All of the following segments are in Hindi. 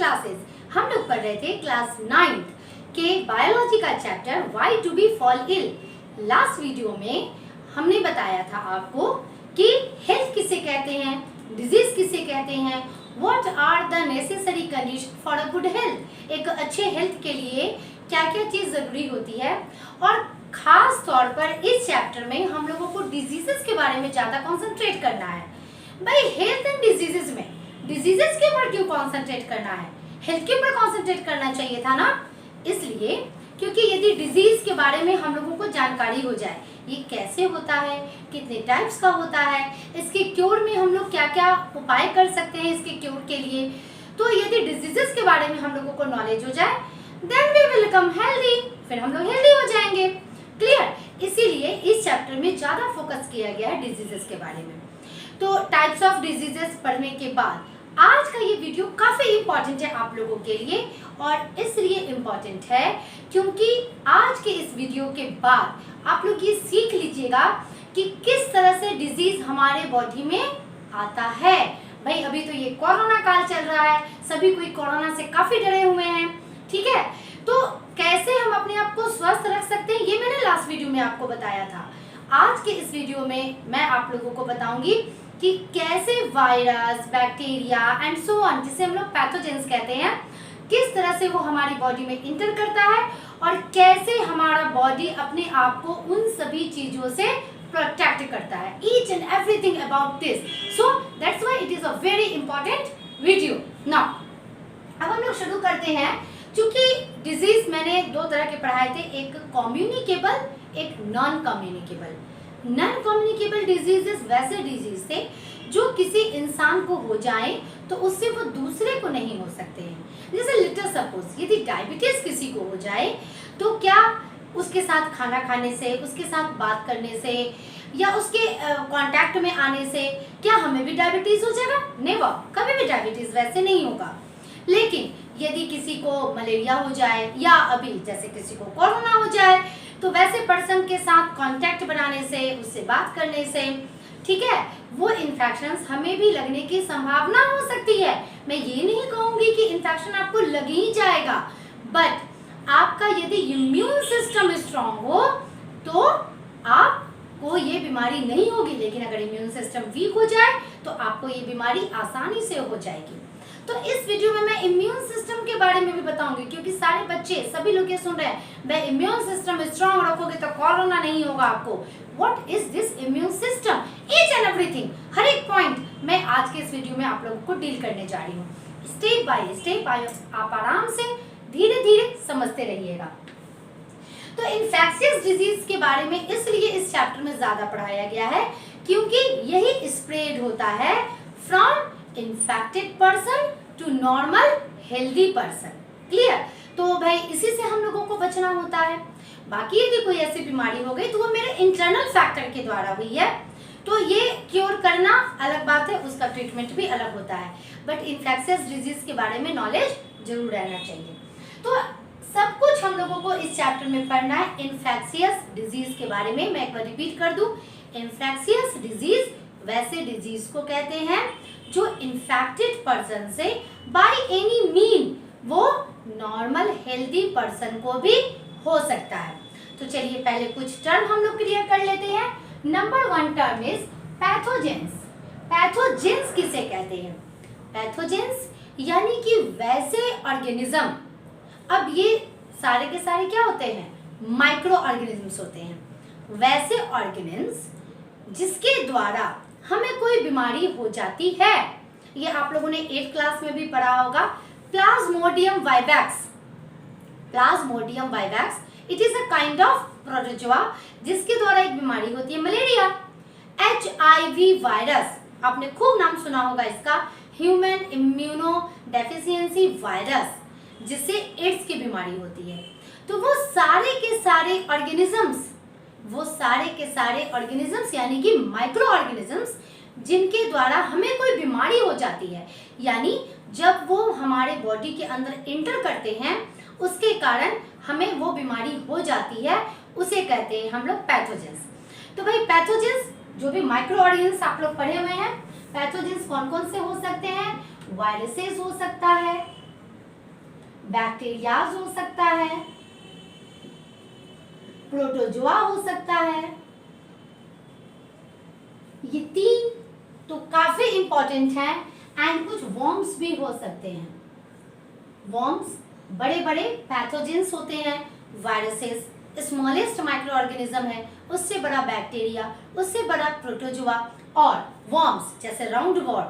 क्लासेस हम लोग पढ़ रहे थे क्लास 9th के बायोलॉजी का chapter why to be fall ill. Last video में हमने बताया था आपको कि हेल्थ किसे कहते हैं, डिजीज किसे कहते हैं, what are the necessary condition for a good health. एक अच्छे हेल्थ के लिए क्या क्या चीज जरूरी होती है, और खास तौर पर इस चैप्टर में हम लोगों को डिजीजेस के बारे में ज्यादा कॉन्सेंट्रेट करना है। भाई हेल्थ एंड डिजीजेस में डिजीजेस के ऊपर क्यों कॉन्सेंट्रेट करना है, हेल्थ के ऊपर कॉन्सेंट्रेट करना चाहिए था ना। इसलिए क्योंकि यदि डिजीज के बारे में हम लोगों को जानकारी हो जाए, ये कैसे होता है, कितने टाइप्स का होता है, इसके क्योर में हम लोग क्या क्या उपाय कर सकते हैं इसके क्योर के लिए, तो यदि डिजीजेस के बारे में हम लोगों को नॉलेज हो जाए then we will become healthy, फिर हम लोग हेल्दी हो जाएंगे। क्लियर? इसीलिए इस चैप्टर में ज्यादा फोकस किया गया है डिजीजेस के बारे में। तो टाइप्स ऑफ डिजीजेस पढ़ने के बाद आज का ये वीडियो काफी इंपॉर्टेंट है आप लोगों के लिए, और इसलिए इम्पोर्टेंट है क्योंकि आज के इस वीडियो के बाद आप लोग ये सीख लीजिएगा कि किस तरह से डिजीज हमारे बॉडी में आता है। भाई अभी तो ये कोरोना काल चल रहा है, सभी कोई कोरोना से काफी डरे हुए हैं, ठीक है। तो कैसे हम अपने आप को स्वस्थ रख सकते हैं ये मैंने लास्ट वीडियो में आपको बताया था। आज के इस वीडियो में मैं आप लोगों को बताऊंगी कि कैसे virus, bacteria and so on, जिसे हम लोग पैथोजेंस कहते हैं, किस तरह से वो हमारी बॉडी में इंटर करता है और कैसे हमारा बॉडी अपने आप को उन सभी चीजों से प्रोटेक्ट करता है। Each and everything about this, so that's why it is a very important video. Now अब हम लोग शुरू करते हैं। क्योंकि डिजीज मैंने दो तरह के पढ़ाए थे, एक कम्युनिकेबल, एक non communicable. Non communicable diseases वैसे डिजीज थे जो किसी इंसान को हो जाए तो उससे वो दूसरे को नहीं हो सकते हैं। जैसे लिटर सपोज यदि डायबिटीज किसी को हो जाए तो क्या उसके साथ खाना खाने से, उसके साथ बात करने से या उसके कांटेक्ट में आने से क्या हमें भी डायबिटीज हो जाएगा? नेवर, कभी भी डायबिटीज वैसे नहीं होगा। लेकिन यदि किसी को मलेरिया हो जाए या अभी जैसे किसी को कोरोना हो जाए तो वैसे पर्सन के साथ कांटेक्ट बनाने से, उससे बात करने से, ठीक है, वो इन्फेक्शंस हमें भी लगने की संभावना हो सकती है। मैं ये नहीं कहूंगी कि इन्फेक्शन आपको लग ही जाएगा, बट आपका यदि इम्यून सिस्टम स्ट्रांग हो तो आपको ये बीमारी नहीं होगी। लेकिन अगर इम्यून सिस्टम वीक हो जाए तो आपको ये बीमारी आसानी से हो जाएगी। तो इस वीडियो में मैं इम्यून सिस्टम के बारे में भी बताऊंगी, क्योंकि सारे बच्चे, सभी लोग ये सुन रहे हैं, मैं इम्यून सिस्टम स्ट्रांग रखोगे तो कोरोना नहीं होगा आपको। What is this immune system, each and everything, हर एक पॉइंट मैं आज के इस वीडियो में आप लोगों को डील करने जा रही हूँ। स्टेप बाय स्टेप आप आराम से धीरे धीरे समझते रहिएगा। तो इन्फेक्शियस डिजीज के बारे में इसलिए इस चैप्टर में ज्यादा पढ़ाया गया है क्योंकि यही स्प्रेड होता है from infected person to normal healthy person. Clear? तो भाई इसी से हम लोगों को बचना होता है। बाकी यदि कोई ऐसी बीमारी हो गई तो वो मेरे इंटरनल फैक्टर के द्वारा हुई है, तो ये क्योर करना अलग बात है, उसका ट्रीटमेंट भी अलग होता है। बट इन्फेक्शियस डिजीज के बारे में नॉलेज जरूर रहना चाहिए। तो सब कुछ हम लोगों को इस चैप्टर में पढ़ना है। इन्फेक्शियस डिजीज के बारे में मैं एक बार रिपीट कर दूं, इन्फेक्शियस डिजीज वैसे डिजीज को कहते हैं जो इन्फेक्टेड पर्सन से बाय एनी मीन वो नॉर्मल हेल्दी पर्सन को भी हो सकता है। तो चलिए पहले कुछ टर्म हम लोग क्लियर कर लेते हैं। Number 1 term is pathogens. Pathogens किसे कहते हैं? पैथोजेंस यानी कि वैसे ऑर्गेनिज्म, अब ये सारे के सारे क्या होते हैं? माइक्रो ऑर्गेनिजम्स होते हैं। वैसे ऑर्गेनिज्म्स जिसके द्वारा हमें कोई बीमारी हो जाती है, ये आप लोगों ने 8th क्लास में भी पढ़ा होगा, Plasmodium vivax. Plasmodium vivax it is a kind of protozoa जिसके द्वारा एक बीमारी होती है मलेरिया। HIV वायरस, आपने खूब नाम सुना होगा इसका, ह्यूमन इम्यूनो डेफिशिएंसी वायरस, जिससे एड्स की बीमारी होती है। तो वो सारे के सारे ऑर्गेनिजम्स यानी कि माइक्रो ऑर्गेनिजम्स जिनके द्वारा हमें कोई बीमारी हो जाती है, यानी जब वो हमारे बॉडी के अंदर इंटर करते हैं उसके कारण हमें वो बीमारी हो जाती है, उसे कहते हैं हम लोग पैथोजेंस। तो भाई पैथोजेंस जो भी माइक्रो ऑर्गेनिजम्स आप लोग पढ़े हुए हैं, पैथोजेंस कौन कौन से हो सकते हैं? वायरसेस हो सकता है, बैक्टीरियाज हो सकता है, प्रोटोजोआ हो सकता है। ये 3 तो काफी इंपॉर्टेंट है। एंड कुछ वर्म्स भी हो सकते हैं। वर्म्स बड़े बड़े पैथोजेंस होते हैं, वायरसेस स्मॉलेस्ट माइक्रो ऑर्गेनिज्म है, उससे बड़ा बैक्टीरिया, उससे बड़ा प्रोटोजोआ। और वर्म्स जैसे राउंड वॉर्म,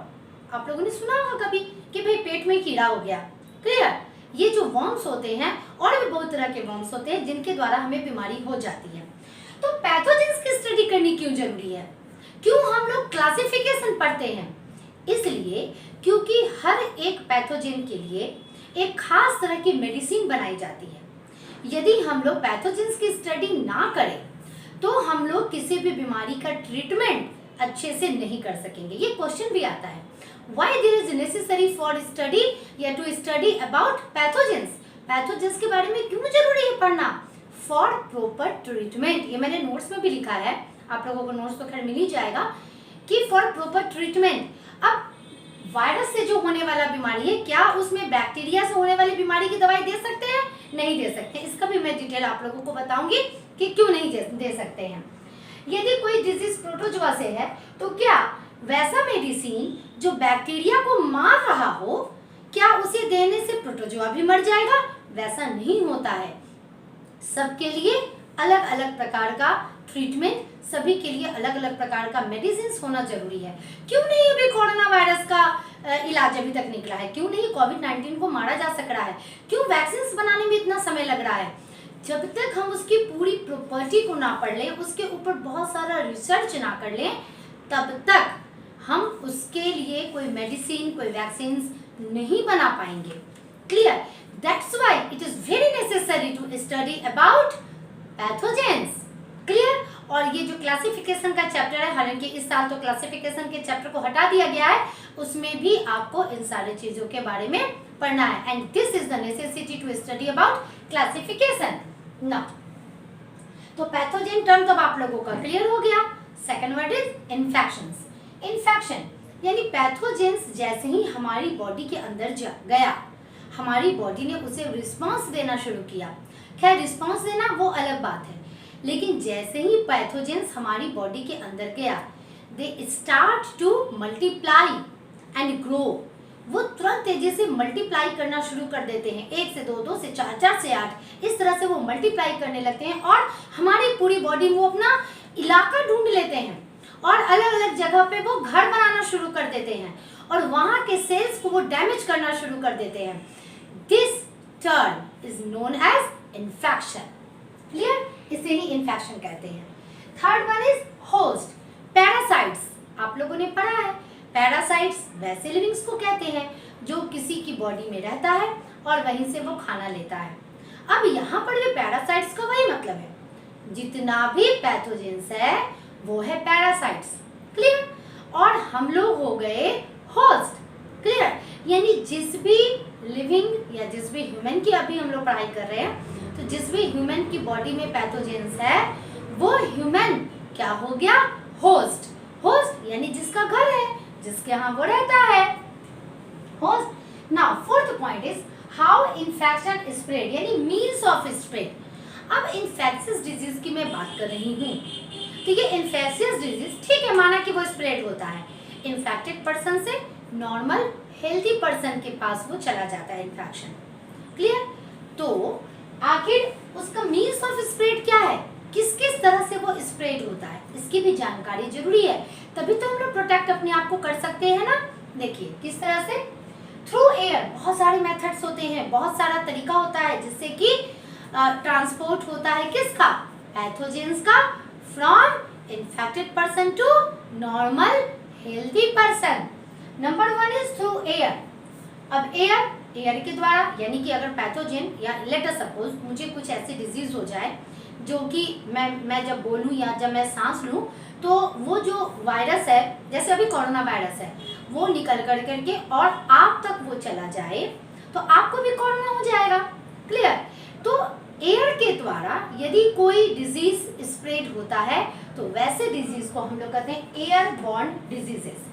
आप लोगों ने सुना होगा कभी कि भाई पेट में कीड़ा हो गया। क्लियर? ये जो वर्म्स होते हैं, और भी बहुत तरह के वर्म्स होते हैं जिनके द्वारा हमें बीमारी हो जाती है। तो पैथोजेंस की स्टडी करनी क्यों जरूरी है? क्यों हम लोग क्लासिफिकेशन पढ़ते हैं? इसलिए क्योंकि हर एक पैथोजेन के लिए एक खास तरह की मेडिसिन बनाई जाती है। यदि हम लोग पैथोजेंस की स्टडी ना करें तो हम लोग किसी भी बीमारी का ट्रीटमेंट अच्छे से नहीं कर सकेंगे। ये क्वेश्चन भी आता है, why there is necessary for study या to study about pathogens. Pathogens के बारे में क्यों जरूरी है पढ़ना? For proper treatment. ये मैंने नोट्स में भी लिखा है, आप लोगों को नोट्स तो खैर मिल ही जाएगा कि फॉर प्रॉपर ट्रीटमेंट। अब वायरस से जो होने वाला बीमारी है, क्या उसमें बैक्टीरिया से होने वाली बीमारी की दवाई दे सकते हैं? नहीं दे सकते। इसका भी मैं डिटेल आप लोगों को बताऊंगी कि क्यों नहीं दे सकते हैं। यदि कोई डिजीज प्रोटोजोआ से है तो क्या वैसा मेडिसिन जो बैक्टीरिया को मार रहा हो, क्या उसे देने से प्रोटोजोआ भी मर जाएगा? वैसा नहीं होता है। सबके लिए अलग अलग प्रकार का ट्रीटमेंट, सभी के लिए अलग अलग प्रकार का मेडिसिन होना जरूरी है। क्यों नहीं अभी कोरोना वायरस का इलाज अभी तक निकला है? क्यों नहीं कोविड-19 को मारा जा सक रहा है? क्यों वैक्सीन बनाने में इतना समय लग रहा है? जब तक हम उसकी पूरी प्रॉपर्टी को ना पढ़ लें, उसके ऊपर बहुत सारा रिसर्च ना कर लें, तब तक हम उसके लिए कोई मेडिसिन, कोई वैक्सीन नहीं बना पाएंगे। Clear? That's why it is very necessary to study about pathogens. Clear? और ये जो क्लासिफिकेशन का चैप्टर है, हालांकि इस साल तो क्लासिफिकेशन के चैप्टर को हटा दिया गया है, उसमें भी आपको इन सारी चीजों के बारे में पढ़ना है। And this is the necessity to study about classification. Now तो पैथोजेन टर्म तो आप लोगों का क्लियर हो गया। Second word is infections. Infection यानी पैथोजेंस जैसे ही हमारी बॉडी के अंदर गया, हमारी बॉडी ने उसे रिस्पांस देना शुरू किया। खैर रिस्पांस देना वो अलग बात है, लेकिन जैसे ही पैथोजेंस हमारी बॉडी के अंदर गया, they start to multiply and grow. वो तुरंत तेजी से मल्टीप्लाई करना शुरू कर देते हैं। 1 से 2, 2 से 4, 4 से 8, इस तरह से वो मल्टीप्लाई करने लगते हैं और हमारी पूरी बॉडी में वो अपना इलाका ढूंढ लेते हैं और अलग अलग जगह पे वो घर बनाना शुरू कर देते हैं और वहां के सेल्स को वो डैमेज करना शुरू कर देते हैं। This term is known as infection. Clear? इसे ही इन्फेक्शन कहते हैं। Third one is host, parasites. आप लोगों ने पढ़ा है, पैरासाइट्स वैसे लिविंग्स को कहते हैं जो किसी की बॉडी में रहता है और वहीं से वो खाना लेता है। अब यहाँ पर भी पैरासाइट्स का वही मतलब है, जितना भी पैथोजेंस है वो है पैरासाइट्स। क्लियर? और हम लोग हो गए होस्ट। क्लियर? यानी जिस भी लिविंग या जिस भी ह्यूमन की अभी हम लोग पढ़ाई कर रहे हैं, तो जिस भी ह्यूमन की बॉडी में पैथोजेंस है वो ह्यूमन क्या हो गया? होस्ट। होस्ट यानी जिसका घर है, जिसके यहाँ वो रहता है, host. Now fourth point is how infection spread, यानी मीन्स ऑफ स्प्रेड। अब इन्फेक्शियस डिजीज की मैं बात कर रही हूँ, तो ये इन्फेक्शियस डिजीज ठीक है, माना कि वो स्प्रेड होता है इन्फेक्टेड पर्सन से नॉर्मल हेल्थी पर्सन के पास वो चला जाता है इन्फेक्शन। क्लियर? तो आखिर उसका मीन्स ऑफ स्प्रेड क्या है, किस किस तरह से वो स्प्रेड होता है, इसकी भी जानकारी जरूरी है, तभी तो हम लोग प्रोटेक्ट अपने आप को कर सकते हैं ना। देखिए किस तरह से, थ्रू एयर। बहुत सारे मेथड्स होते हैं, बहुत सारा तरीका होता है जिससे कि ट्रांसपोर्ट होता है किसका? पैथोजेंस का, from infected person to normal healthy person. Number 1 is through air. अब एयर के द्वारा, यानी कि अगर पैथोजेन या लेट अस सपोज मुझे कुछ ऐसी डिजीज हो जाए जो कि मैं जब बोलूं या जब मैं सांस लूं तो वो जो वायरस है, जैसे अभी कोरोना वायरस है, वो निकल करके और आप तक वो चला जाए तो आपको भी कोरोना हो जाएगा। क्लियर? तो एयर के द्वारा यदि कोई डिजीज स्प्रेड होता है तो वैसे डिजीज को हम लोग कहते हैं एयर बॉर्न डिजीजेस।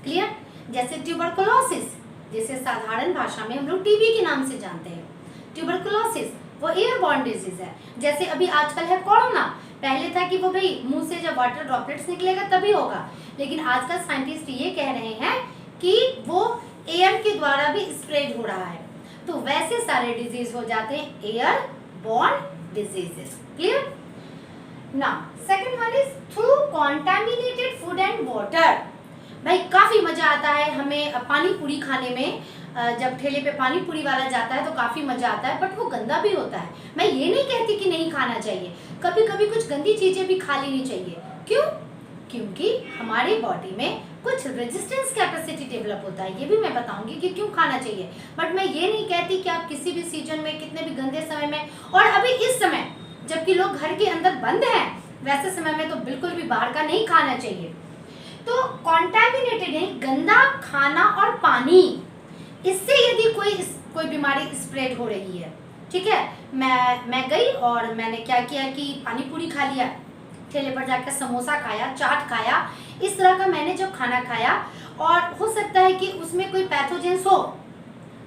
क्लियर? जैसे ट्यूबरकुलोसिस जिसे साधारण भाषा में हम लोग टीबी के नाम से जानते हैं। ट्यूबरकुलोसिस वो एयरबॉर्न डिजीज है। जैसे अभी आजकल है कोरोना, पहले था कि वो भाई मुंह से जब वाटर ड्रॉपलेट्स निकलेगा तभी होगा, लेकिन आजकल साइंटिस्ट ये कह रहे हैं कि वो एयर के द्वारा भी स्प्रेड हो रहा है। तो वैसे सारे डिजीज हो जाते हैं airborne diseases. Clear? Now second one is through contaminated food and water. भाई काफी मजा आता है हमें पानी पूरी खाने में। जब ठेले पे पानी पूरी वाला जाता है तो काफी मजा आता है, बट वो गंदा भी होता है। मैं ये नहीं कहती कि नहीं खाना चाहिए, कभी कभी कुछ गंदी चीजें भी खा लेनी चाहिए। क्यों? क्योंकि हमारे बॉडी में कुछ रेजिस्टेंस कैपेसिटी डेवलप होता है, ये भी मैं बताऊंगी कि क्यों खाना चाहिए। बट मैं ये नहीं कहती कि आप किसी भी सीजन में, कितने भी गंदे समय में, और अभी इस समय जबकि लोग घर के अंदर बंद हैं, वैसे समय में तो बिल्कुल भी बाहर का नहीं खाना चाहिए। तो कॉन्टैमिनेटेड है गंदा खाना और पानी, इससे यदि कोई बीमारी स्प्रेड हो रही है, ठीक है। मैं गई और मैंने क्या किया कि पानी पूरी खा लिया, ठेले पर जाकर समोसा खाया, चाट खाया, इस तरह का मैंने जब खाना खाया, और हो सकता है कि उसमें कोई पैथोजेंस हो,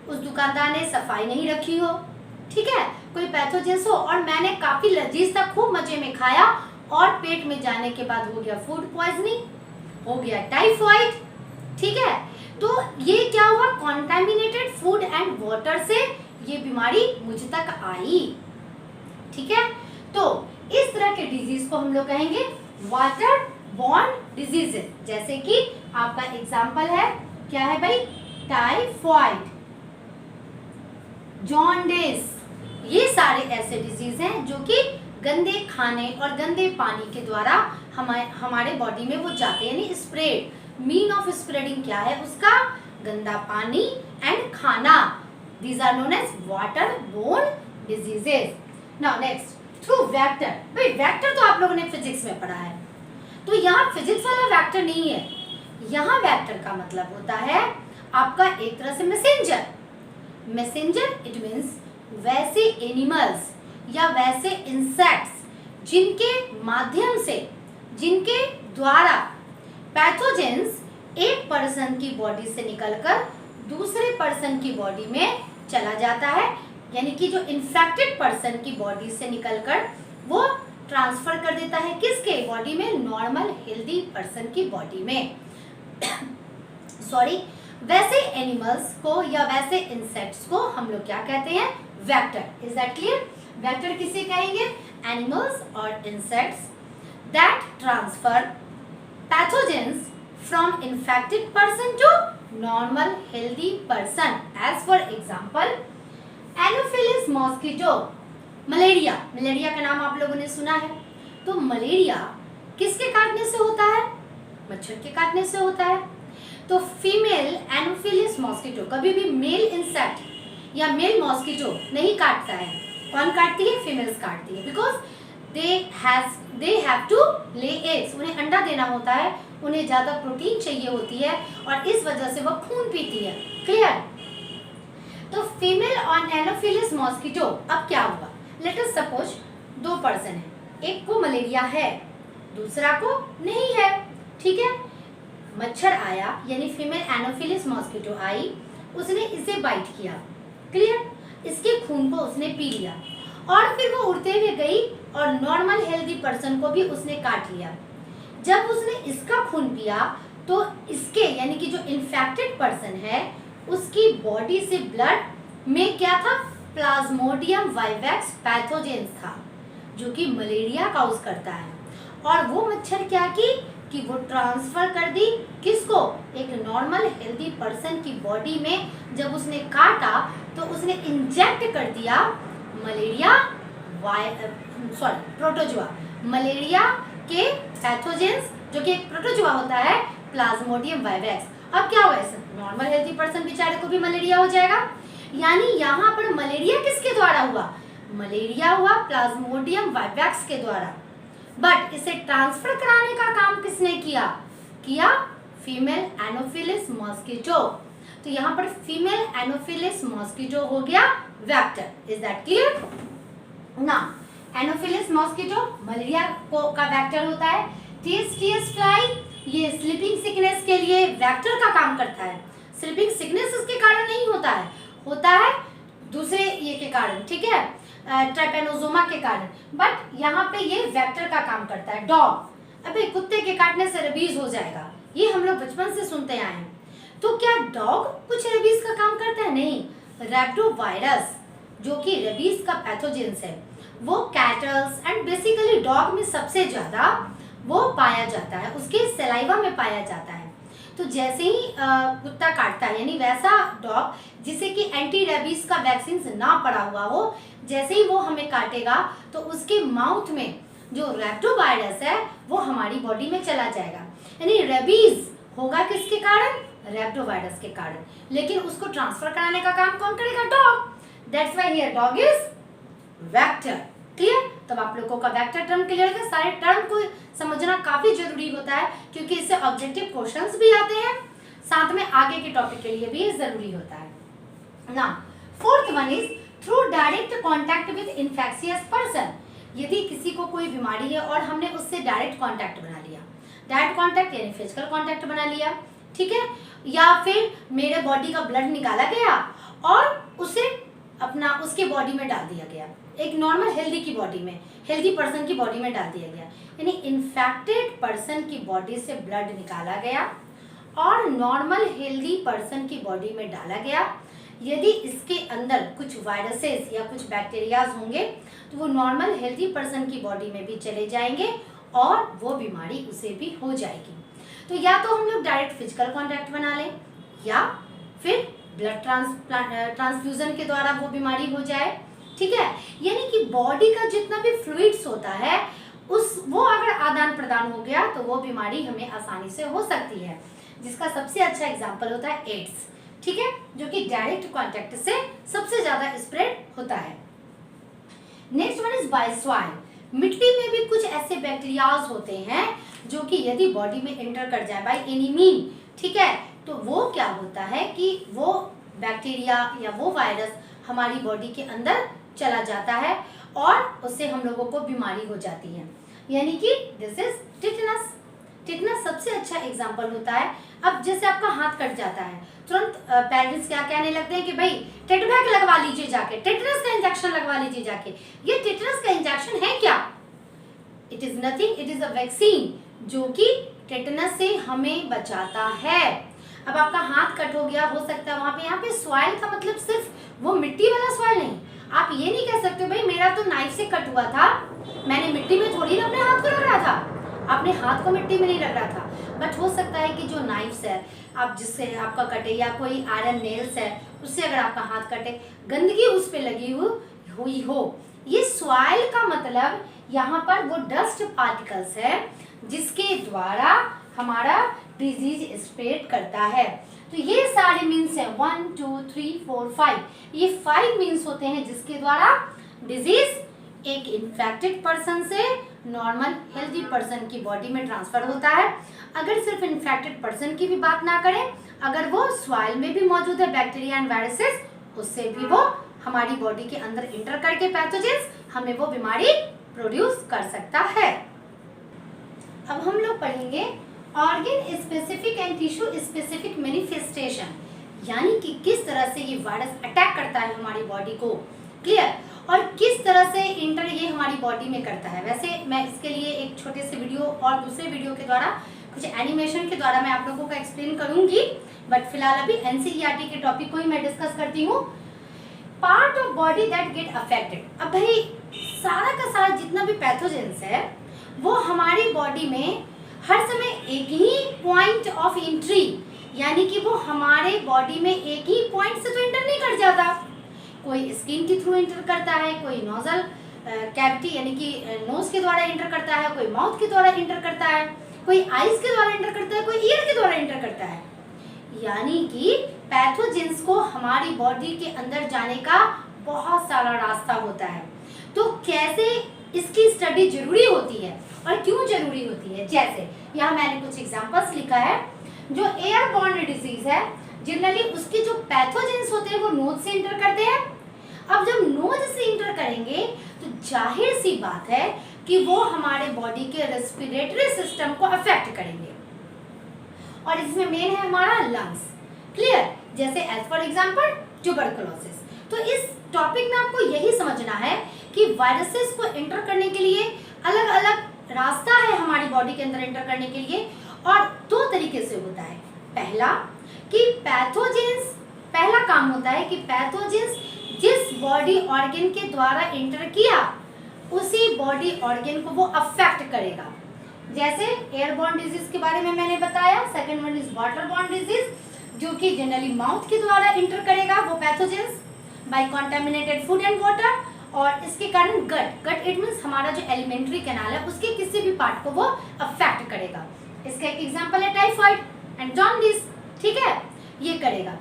उस दुकानदार ने सफाई नहीं रखी हो, ठीक है, कोई पैथोजेंस हो, और मैंने काफी लजीज था, खूब मजे में खाया, और पेट में जाने के बाद हो गया फूड पॉइजनिंग, हो गया टाइफाइड, ठीक है। तो ये क्या हुआ, कॉन्टैमिनेटेड फूड एंड वाटर से ये बीमारी मुझ तक आई, ठीक है। तो इस तरह के डिजीज को हम लोग कहेंगे वाटर बॉर्न डिजीजेस। जैसे कि आपका एग्जांपल है, क्या है भाई, टाइफाइड, जॉन्डिस, ये सारे ऐसे डिजीज हैं जो कि गंदे खाने और गंदे पानी के द्वारा हमारे बॉडी में वो जाते हैं, यानी स्प्रेड। मीन ऑफ स्प्रेडिंग क्या है उसका, गंदा पानी एंड खाना। These are known as water borne diseases. Now next, through vector. भाई वेक्टर तो आप लोगों ने फिजिक्स में पढ़ा है, तो यहाँ फिजिक्स वाला वेक्टर नहीं है। यहाँ वेक्टर का मतलब होता है आपका एक तरह से मैसेंजर। मैसेंजर इट मीन्स वैसे एनिमल्स या वैसे इंसेक्ट्स जिनके माध्यम से, जिनके द्वारा पैथोजेंस एक पर्सन की बॉडी से निकलकर दूसरे पर्सन की बॉडी में चला जाता है, यानी कि जो इन्फेक्टेड पर्सन की बॉडी से निकलकर वो ट्रांसफर कर देता है किसके बॉडी में, नॉर्मल हेल्दी पर्सन की बॉडी में। सॉरी, वैसे एनिमल्स को या वैसे इंसेक्ट्स को हम लोग क्या कहते हैं, vector. Is that clear? Vector किसे कहेंगे, एनिमल्स और insects that transfer pathogens from infected person to normal healthy person. As for example anopheles mosquito, malaria. Malaria का नाम आप लोगों ने सुना है। तो मलेरिया किसके काटने से होता है, मच्छर के काटने से होता है। तो फीमेल एनोफिलिस मॉस्किटो कभी भी मेल इंसेक्ट या मेल मॉस्किटो नहीं काटता है। कौन काटती है, फीमेल्स काटती है, because they have to lay eggs, उन्हें अंडा देना होता है, उन्हें ज्यादा प्रोटीन चाहिए होती है, और इस वजह से वह खून पीती है। क्लियर? तो फीमेल ऑन एनोफिलिस मॉस्किटो, अब क्या हुआ, लेट अस सपोज दो पर्सन है, एक को मलेरिया है दूसरा को नहीं है, ठीक है। मच्छर आया यानी फीमेल एनोफिलिस मॉस्किटो आई, उसने इसे बाइट किया, क्लियर, इसके खून को उसने पी लिया, और फिर वो उड़ते हुए गई और नॉर्मल हेल्दी पर्सन को भी उसने काट लिया। जब उसने इसका खून पिया तो इसके यानी कि जो इन्फेक्टेड पर्सन है उसकी बॉडी से ब्लड में क्या था, प्लाज्मोडियम वाइवेक्स पैथोजेंस था, जो कि मलेरिया काउज करता है। और वो मच्छर क्या की कि वो ट्रांसफर कर दी किसको, एक नॉर्मल हेल्दी पर्सन की बॉडी में। जब उसने काटा तो उसने इंजेक्ट कर दिया मलेरिया प्रोटोजुआ, मलेरिया के पैथोजेंस, जो कि एक प्रोटोजुआ होता है, प्लाज्मोडियम वाइवेक्स। अब क्या होगा, नॉर्मल हेल्दी पर्सन बेचारे को भी मलेरिया हो जाएगा। यानी यहाँ पर मलेरिया किसके द्वारा हुआ, मलेरिया हुआ प्लाज्मोडियम वाइवेक्स के द्वारा, बट इसे ट्रांसफर कराने का काम किसने किया फीमेल एनोफिलिस मॉस्किटो। तो यहाँ पर फीमेल एनोफिलिस मॉस्किटो हो गया वेक्टर। Is that clear? ना, एनोफिलिस मॉस्किटो मलेरिया का वेक्टर होता है। टीएस फ्लाई ये स्लीपिंग सिकनेस के लिए वेक्टर का काम करता है। स्लीपिंग सिकनेस इसके कारण नहीं होता है, होता है दूसरे ये के कारण, ठीक है, ट्राइपेनोसोमा के कारण। बट यहाँ पे ये वेक्टर का काम करता है। डॉग, अबे कुत्ते के काटने से रेबीज हो जाएगा, ये हम लोग बचपन से सुनते आए हैं। तो क्या डॉग कुछ रेबीज का काम करता है? नहीं। रैप्टोवायरस जो कि रेबीज का पैथोजेंस है, वो कैटल्स एंड बेसिकली डॉग में सबसे ज्यादा वो पाया जाता है, उसके सलाइवा में पाया जाता है। तो जैसे ही कुत्ता काटता है, यानी वैसा डॉग जिसे कि एंटी रेबीज का वैक्सीन ना पड़ा हुआ हो, जैसे ही वो हमें काटेगा तो उसके माउथ में जो रैप्टोवायरस है वो हमारी बॉडी में चला जाएगा। यानी रेबीज होगा किसके कारण? रैप्टोवायरस के कारण। लेकिन उसको ट्रांसफर कराने का काम कौन करेगा? Dog. That's why here dog is vector. Clear? तब आप लोगों का वेक्टर टर्म क्लियर है। सारे टर्म को समझना काफी जरूरी होता है क्योंकि इससे ऑब्जेक्टिव क्वेश्चंस भी आते हैं, साथ में आगे के टॉपिक के लिए भी जरूरी होता है ना। Fourth one is through direct contact with infectious person. यदि किसी को कोई बीमारी है और हमने उससे डायरेक्ट कांटेक्ट बना लिया, डायरेक्ट कांटेक्ट यानी फिजिकल कांटेक्ट बना लिया, ठीक है, या फिर मेरे बॉडी का ब्लड निकाला गया और उसे अपना उसके बॉडी में डाल दिया गया, एक नॉर्मल हेल्दी की बॉडी में, हेल्दी पर्सन की बॉडी में डाल दिया गया, यानी इन्फेक्टेड पर्सन की बॉडी से ब्लड निकाला गया और नॉर्मल हेल्दी पर्सन की बॉडी में डाला गया। यदि इसके अंदर कुछ वायरसेस या कुछ बैक्टीरियाज होंगे तो वो नॉर्मल हेल्दी पर्सन की बॉडी में भी चले जाएंगे और वो बीमारी उसे भी हो जाएगी। तो या तो हम लोग डायरेक्ट फिजिकल कांटेक्ट बना लें या फिर ब्लड ट्रांसफ्यूजन के द्वारा वो बीमारी हो जाए, ठीक है। यानी कि बॉडी का जितना भी फ्लूइड्स होता है वो अगर आदान प्रदान हो गया तो वो बीमारी हमें आसानी से हो सकती है, जिसका सबसे अच्छा एग्जांपल होता है एड्स, ठीक है, जो कि डायरेक्ट कांटेक्ट से सबसे ज्यादा स्प्रेड होता है। Next one is by soil. मिट्टी में भी कुछ ऐसे बैक्टीरियाज होते हैं जो कि यदि बॉडी में एंटर कर जाए बाय एनी मीन, ठीक है, तो वो क्या होता है कि वो बैक्टीरिया या वो वायरस हमारी बॉडी के अंदर चला जाता है और उससे हम लोगों को बीमारी हो जाती है, यानी कि दिस इज टिटनस। टिटनस सबसे अच्छा एग्जांपल होता है। अब जैसे आपका हाथ कट जाता है, तुरंत पेरेंट्स क्या कहने लगते हैं कि भाई टेटवैक लगवा लीजिए जाके, टेटनस का इंजेक्शन लगवा लीजिए जाके। ये टेटनस का इंजेक्शन है क्या? It is nothing, it is a vaccine जो कि टेटनस से हमें बचाता है। अब आपका हाथ कट हो गया, हो सकता है वहां पे, यहाँ पे सॉइल का मतलब सिर्फ वो मिट्टी वाला सॉइल नहीं। आप ये नहीं कह सकते भाई मेरा तो नाइफ से कट हुआ था, मैंने मिट्टी में थोड़ी ना अपने हाथ को रगड़ा था, आपने हाथ को मिट्टी में नहीं रगड़ा था। बट हो सकता है कि जो नाइफ्स है आप जिससे आपका कटे या कोई आयरन नेल्स है उससे अगर आपका हाथ कटे, गंदगी उस पे लगी हुई हो। ये सॉइल का मतलब यहाँ पर वो डस्ट पार्टिकल्स है जिसके द्वारा हमारा डिजीज स्प्रेड करता है। तो ये सारे मीन्स है 1 2 3 4 5, ये 5 मीन्स होते हैं जिसके द्वारा डिजीज एक इन्फेक्टेड पर्सन से नॉर्मल हेल्दी पर्सन की बॉडी में ट्रांसफर होता है। अगर सिर्फ इन्फेक्टेड पर्सन की भी बात ना करें, अगर वो सॉइल में भी मौजूद है बैक्टीरिया एंड वायरसेस, उससे भी वो हमारी बॉडी के अंदर इंटर करके पैथोजेंस हमें वो बीमारी प्रोड्यूस कर सकता है। अब हम लोग पढ़ेंगे organ specific and tissue specific manifestation, यानी कि किस तरह से ये वायरस अटैक करता है हमारी बॉडी को, क्लियर, और किस तरह से इंटर ये हमारी बॉडी में करता है। वैसे मैं इसके लिए एक छोटे से वीडियो और दूसरे वीडियो के द्वारा कुछ एनिमेशन के द्वारा मैं आप लोगों का एक्सप्लेन करूंगी, बट फिलहाल अभी एनसीईआरटी के टॉपिक को ही मैं डिस्कस करती हूँ। Part of body that get affected. अब भाई सारा का सारा जितना भी पैथोजेंस है वो हमारी बॉडी में हर समय एक ही पॉइंट ऑफ एंट्री, यानी कि वो हमारे बॉडी में एक ही पॉइंट से तो एंटर नहीं कर जाता। कोई स्किन के थ्रू एंटर करता है, कोई नोजल कैविटी यानी कि नोज के द्वारा एंटर करता है, कोई माउथ के द्वारा एंटर करता है, कोई आईज के द्वारा एंटर करता है, कोई ईयर के द्वारा एंटर करता है। यानी कि पैथोजेंस को हमारी बॉडी के अंदर जाने का बहुत सारा रास्ता होता है। तो कैसे इसकी स्टडी जरूरी होती है और क्यों जरूरी होती है, जैसे यहाँ मैंने कुछ एग्जांपल्स लिखा है। जो एयरबॉर्न डिजीज है जनरली उसके जो पैथोजेंस होते हैं वो नोज से इंटर करते हैं। अब जब नोज से इंटर करेंगे तो जाहिर सी बात है कि वो हमारे बॉडी के रेस्पिरेटरी सिस्टम को अफेक्ट करेंगे, और इसमें मेन है हमारा लंग्स, क्लियर? जैसे एज फॉर एग्जांपल ट्यूबरकुलोसिस। तो इस टॉपिक में आपको यही समझना है कि वायरसेस को एंटर करने के लिए अलग अलग रास्ता है हमारी बॉडी के अंदर एंटर करने के लिए, और दो तरीके से होता है। पहला कि पैथोजेंस, पहला काम होता है कि पैथोजेंस जिस बॉडी ऑर्गन के द्वारा एंटर किया उसी बॉडी ऑर्गन को वो अफेक्ट करेगा। जैसे एयरबॉर्न डिजीज के बारे में मैंने बताया। Second one is waterborne disease, जो कि जनरली माउथ के द्वारा एंटर करेगा वो pathogens by contaminated food and water, और इसके कारण गट इट मीन्स हमारा जो एलिमेंट्री कैनाल है उसके किसी भी पार्ट को वो अफेक्ट करेगा। इसका एक एग्जांपल है टाइफाइड एंड जॉन्डिस, ठीक है, ये करेगा।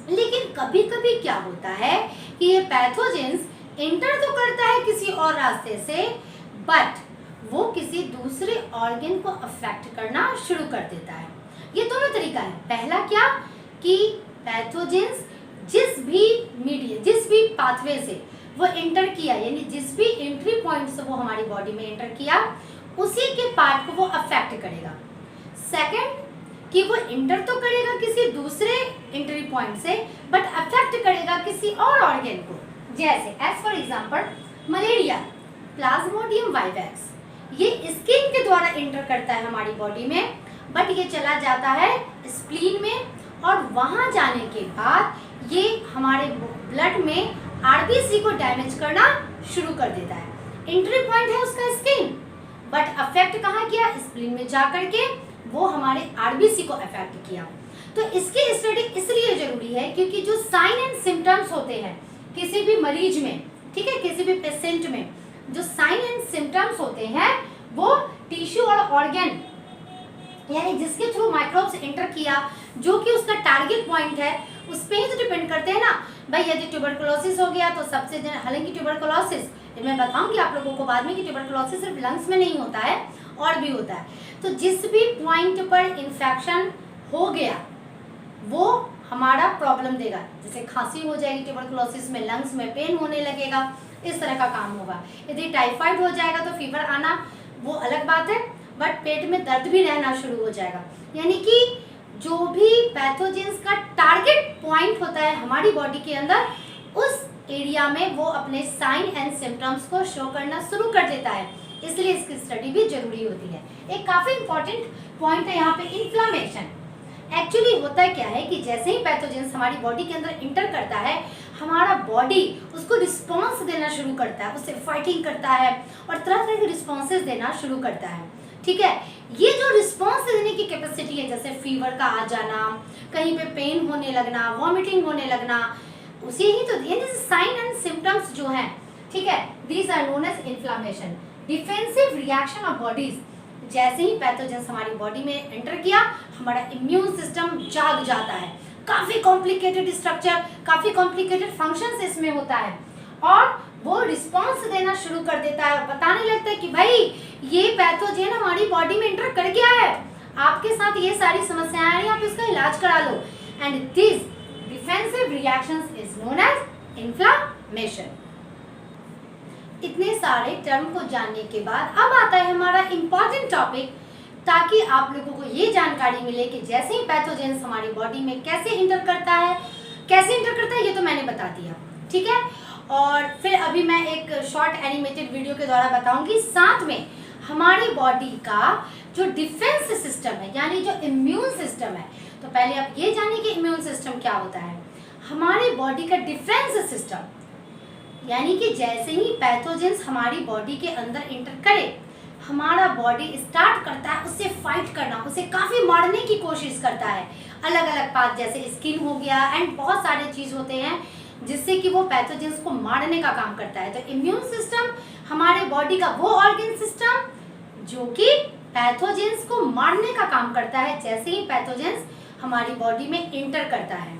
लेकिन कभी कभी क्या होता है कि ये पैथोजेंस एंटर तो करता है किसी और रास्ते से, बट वो किसी दूसरे ऑर्गन को अफेक्ट करना शुरू कर देता है। ये दोनों तरीका है। पहला क्या कि पैथोजेंस जिस भी पाथवे से वो एंटर किया, यानी जिस भी एंट्री पॉइंट से वो हमारी बॉडी में एंटर किया उसी के पार्ट को वो अफेक्ट करेगा। सेकंड कि वो एंटर तो करेगा किसी दूसरे एंट्री पॉइंट से, बट अफेक्ट करेगा किसी और ऑर्गन को। जैसे as for example malaria, plasmodium vivax, ये स्किन के द्वारा एंटर करता है हमारी बॉडी में, बट ये चला जाता है स्प्लीन में, और वहां जाने के बाद ये हमारे ब्लड में आरबीसी को डैमेज करना शुरू कर देता है। एंट्री पॉइंट है उसका स्किन, बट अफेक्ट कहाँ किया? स्प्लीन में जा करके वो हमारे आरबीसी को अफेक्ट किया। तो इसकी स्टडी इसलिए जरूरी है क्योंकि जो साइन एंड सिम्टम्स होते हैं किसी भी मरीज में, ठीक है, किसी भी पेशेंट में जो साइन एंड सिम्टम्स होते हैं वो टिश्यू और ऑर्गन, यानी जिसके थ्रू माइक्रोब्स एंटर किया, जो कि उसका टारगेट पॉइंट है, उस पे ही तो डिपेंड करते हैं ना भाई। यदि ट्यूबरकुलोसिस हो गया तो सबसे हालांकि ट्यूबरकुलोसिस मैं बताऊंगी आप लोगों को बाद में कि ट्यूबरकुलोसिस सिर्फ लंग्स में नहीं होता है और भी होता है। तो जिस भी पॉइंट पर इन्फेक्शन हो गया वो हमारा प्रॉब्लम देगा। जैसे खांसी हो जाएगी ट्यूबरकुलोसिस में, लंग्स में पेन होने लगेगा, इस तरह का काम होगा। यदि टाइफाइड हो जाएगा तो फीवर आना वो अलग बात है, बट पेट में दर्द भी रहना शुरू हो जाएगा। यानी कि जो भी पैथोजेंस का टारगेट पॉइंट होता है हमारी बॉडी के अंदर, उस एरिया में वो अपने साइन एंड सिम्टम्स को शो करना शुरू कर देता है। इसलिए इसकी स्टडी भी जरूरी होती है। एक काफी इंपॉर्टेंट पॉइंट है यहाँ पे इन्फ्लामेशन। एक्चुअली होता क्या है कि जैसे ही पैथोजेंस हमारी बॉडी के अंदर इंटर करता है, हमारा बॉडी उसको रिस्पॉन्स देना शुरू करता है, उससे फाइटिंग करता है और तरह तरह के रिस्पॉन्सेज देना शुरू करता है, ठीक है। ये जो रिस्पॉन्स देने की कैपेसिटी है, जैसे फीवर का आ जाना, कहीं पे पेन होने लगना, वॉमिटिंग होने लगना, उसे ही तो यानी साइन एंड सिम्टम्स जो हैं, ठीक है, these are known as inflammation. Defensive reaction of bodies, जैसे ही पैथोजेंस हमारी बॉडी में एंटर किया हमारा इम्यून सिस्टम जाग जाता है। काफी कॉम्प्लिकेटेड स्ट्रक्चर, काफी कॉम्प्लिकेटेड फंक्शंस इसमें होता है, और वो रिस्पॉन्स देना शुरू कर देता है और बताने लगता है कि भाई ये पैथोजेन हमारी बॉडी में एंटर कर गया है, आपके साथ ये सारी समस्याएं आ रही हैं, आप इसका इलाज करा लो। And this defensive reactions is known as inflammation. इतने सारे टर्म को जानने के बाद अब आता है हमारा इंपॉर्टेंट टॉपिक, ताकि आप लोगों को ये जानकारी मिले कि जैसे ही पैथोजेंस हमारी बॉडी में कैसे इंटर करता है, ये तो मैंने बता दिया, ठीक है। और फिर अभी मैं एक शॉर्ट एनिमेटेड वीडियो के द्वारा बताऊंगी, साथ में हमारी बॉडी का जो डिफेंस सिस्टम है, यानी जो इम्यून सिस्टम है। तो पहले आप ये जानिए कि इम्यून सिस्टम क्या होता है। हमारी बॉडी का डिफेंस सिस्टम, यानी कि जैसे ही पैथोजेंस हमारी बॉडी के अंदर इंटर करे, हमारा बॉडी स्टार्ट करता है उससे फाइट करना, उसे काफी मारने की कोशिश करता है। अलग अलग पार्ट जैसे स्किन हो गया एंड बहुत सारे चीज होते हैं जिससे कि वो पैथोजेंस को मारने का काम करता है। तो इम्यून सिस्टम हमारे बॉडी का वो ऑर्गन सिस्टम जो कि पैथोजेंस को मारने का काम करता है जैसे ही पैथोजेंस हमारी बॉडी में इंटर करता है।